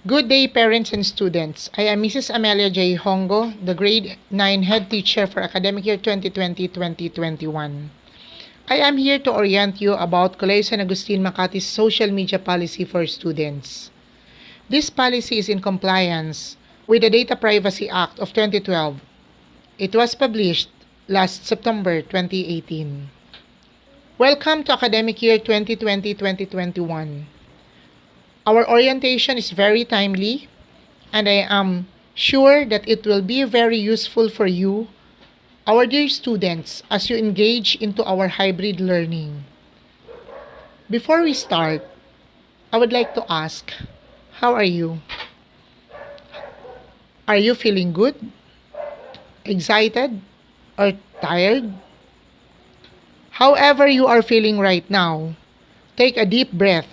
Good day, parents and students. I am Mrs. Amelia J. Hongo, the grade 9 head teacher for academic year 2020-2021. I am here to orient you about Colegio San Agustin Makati's social media policy for students. This policy is in compliance with the Data Privacy Act of 2012. It was published last September 2018. Welcome to academic year 2020-2021. Our orientation is very timely, and I am sure that it will be very useful for you, our dear students, as you engage into our hybrid learning. Before we start, I would like to ask, how are you? Are you feeling good, excited, or tired? However you are feeling right now, take a deep breath,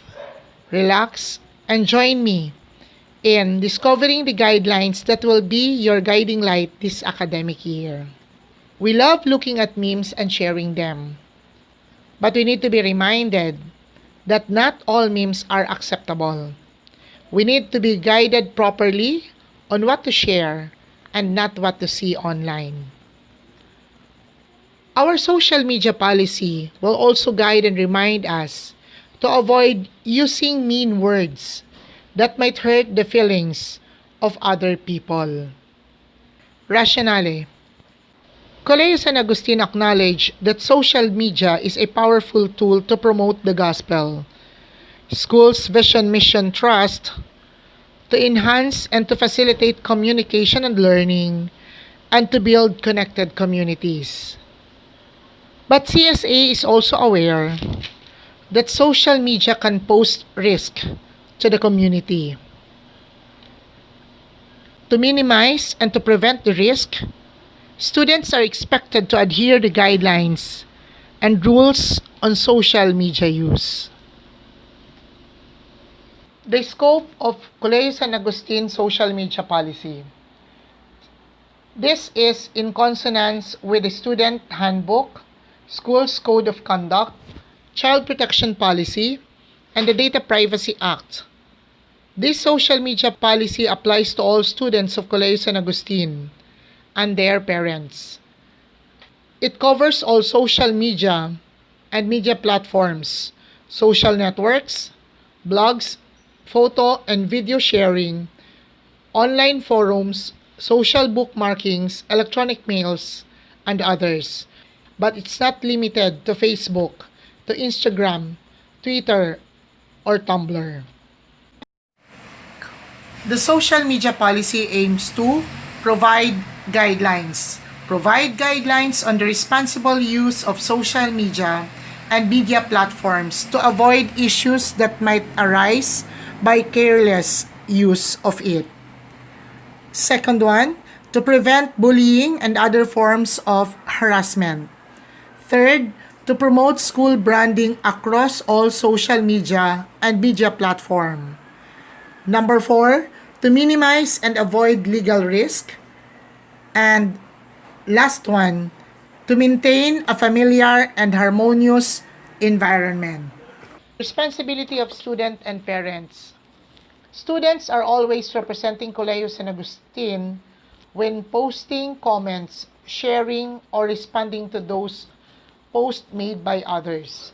relax, and join me in discovering the guidelines that will be your guiding light this academic year. We love looking at memes and sharing them, but we need to be reminded that not all memes are acceptable. We need to be guided properly on what to share and not what to see online. Our social media policy will also guide and remind us to avoid using mean words that might hurt the feelings of other people. Rationale. Colegio San Agustin acknowledged that social media is a powerful tool to promote the gospel, school's vision, mission, trust, to enhance and to facilitate communication and learning, and to build connected communities. But CSA is also aware that social media can pose risk to the community. To minimize and to prevent the risk, students are expected to adhere to guidelines and rules on social media use. The scope of Colegio San Agustin social media policy. This is in consonance with the Student Handbook, School's Code of Conduct, Child Protection Policy, and the Data Privacy Act. This social media policy applies to all students of Colegio San Agustin and their parents. It covers all social media and media platforms, social networks, blogs, photo and video sharing, online forums, social bookmarkings, electronic mails, and others. But it's not limited to Facebook, to Instagram, Twitter, or Tumblr. The social media policy aims to provide guidelines on the responsible use of social media and media platforms to avoid issues that might arise by careless use of it. Second one, to prevent bullying and other forms of harassment. Third, to promote school branding across all social media and media platform. Number 4, to minimize and avoid legal risk. And last one, to maintain a familiar and harmonious environment. Responsibility of student and parents. Students are always representing Colegio San Agustin when posting comments, sharing, or responding to those posts made by others.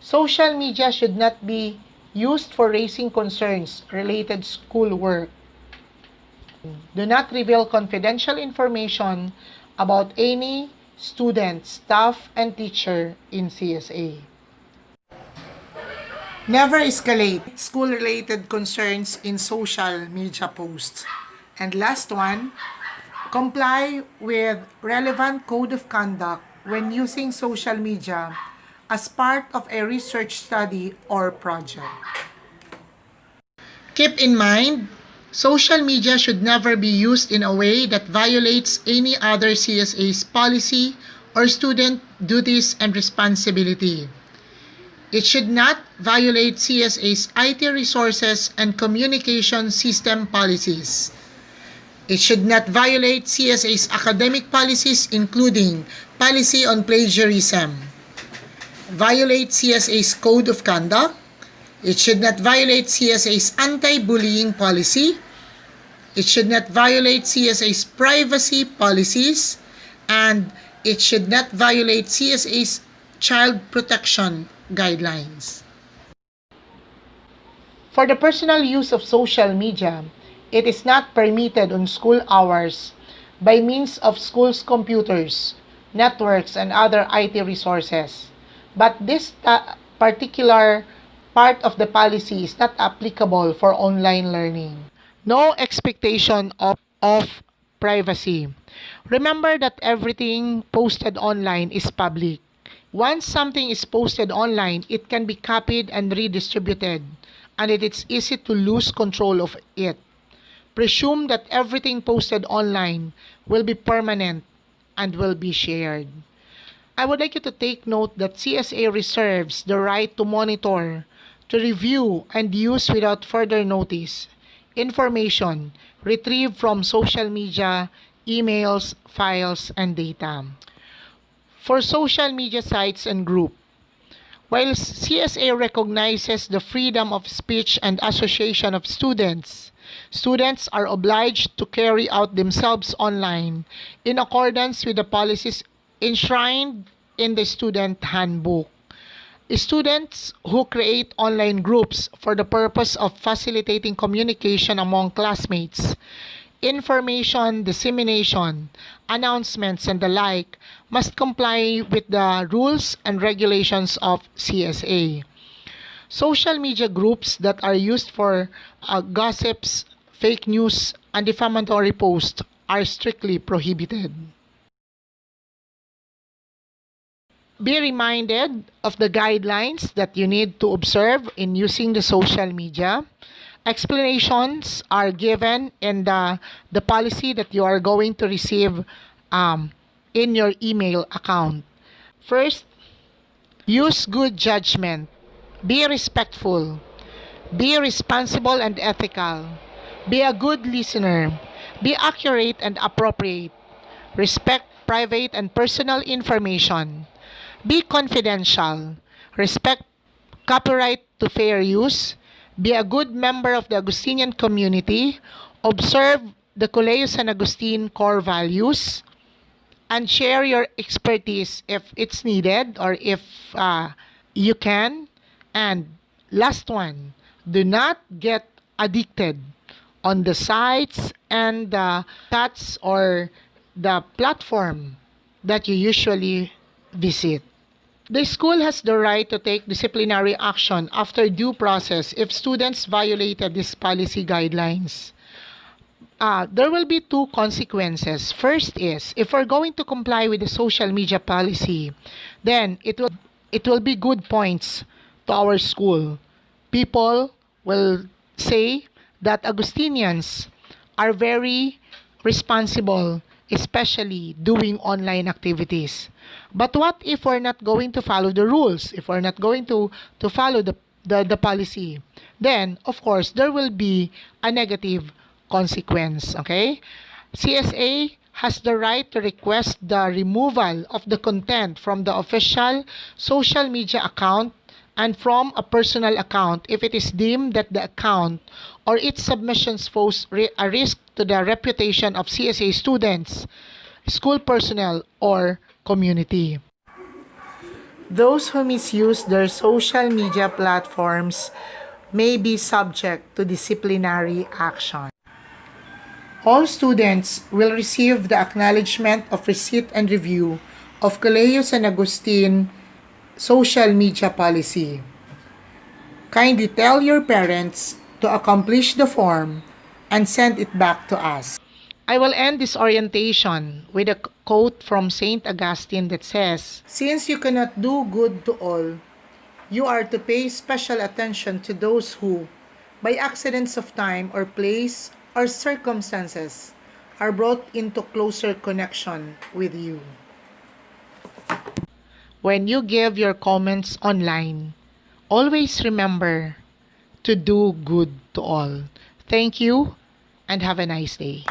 Social media should not be used for raising concerns related to schoolwork. Do not reveal confidential information about any student, staff, and teacher in CSA. Never escalate school-related concerns in social media posts. And last one, comply with relevant code of conduct when using social media as part of a research study or project. Keep in mind, social media should never be used in a way that violates any other CSA's policy or student duties and responsibility. It should not violate CSA's IT resources and communication system policies. It should not violate CSA's academic policies, including policy on plagiarism, violate CSA's code of conduct, It should not violate CSA's anti-bullying policy. It should not violate CSA's privacy policies. And it should not violate CSA's child protection guidelines. For the personal use of social media, it is not permitted on school hours by means of schools' computers, networks, and other IT resources. But this particular part of the policy is not applicable for online learning. No expectation of privacy. Remember that everything posted online is public. Once something is posted online, it can be copied and redistributed, and it is easy to lose control of it. Presume that everything posted online will be permanent and will be shared. I would like you to take note that CSA reserves the right to monitor, to review, and use without further notice information retrieved from social media, emails, files, and data. For social media sites and groups, while CSA recognizes the freedom of speech and association of students, students are obliged to carry out themselves online in accordance with the policies enshrined in the student handbook. Students who create online groups for the purpose of facilitating communication among classmates, information dissemination, announcements, and the like must comply with the rules and regulations of CSA. Social media groups that are used for gossips, fake news, and defamatory posts are strictly prohibited. Be reminded of the guidelines that you need to observe in using the social media. Explanations are given in the policy that you are going to receive in your email account. First, use good judgment. Be respectful. Be responsible and ethical. Be a good listener. Be accurate and appropriate. Respect private and personal information. Be confidential. Respect copyright to fair use. Be a good member of the Augustinian community. Observe the Colegio San Agustin core values. And share your expertise if it's needed or if you can. And last one, do not get addicted on the sites and the chats or the platform that you usually visit. The school has the right to take disciplinary action after due process if students violated these policy guidelines. There will be two consequences. First is, if we're going to comply with the social media policy, then it will be good points to our school. People will say that Augustinians are very responsible, especially doing online activities. But what if we're not going to follow the rules? If we're not going to follow the policy? Then, of course, there will be a negative consequence. Okay? CSA has the right to request the removal of the content from the official social media account and from a personal account if it is deemed that the account or its submissions pose a risk to the reputation of CSA students, school personnel, or community. Those who misuse their social media platforms may be subject to disciplinary action. All students will receive the acknowledgement of receipt and review of Colegio San Agustin social media policy. Kindly tell your parents to accomplish the form and send it back to us. I will end this orientation with a quote from Saint Augustine that says, "Since you cannot do good to all, you are to pay special attention to those who, by accidents of time or place or circumstances, are brought into closer connection with you." When you give your comments online, always remember to do good to all. Thank you and have a nice day.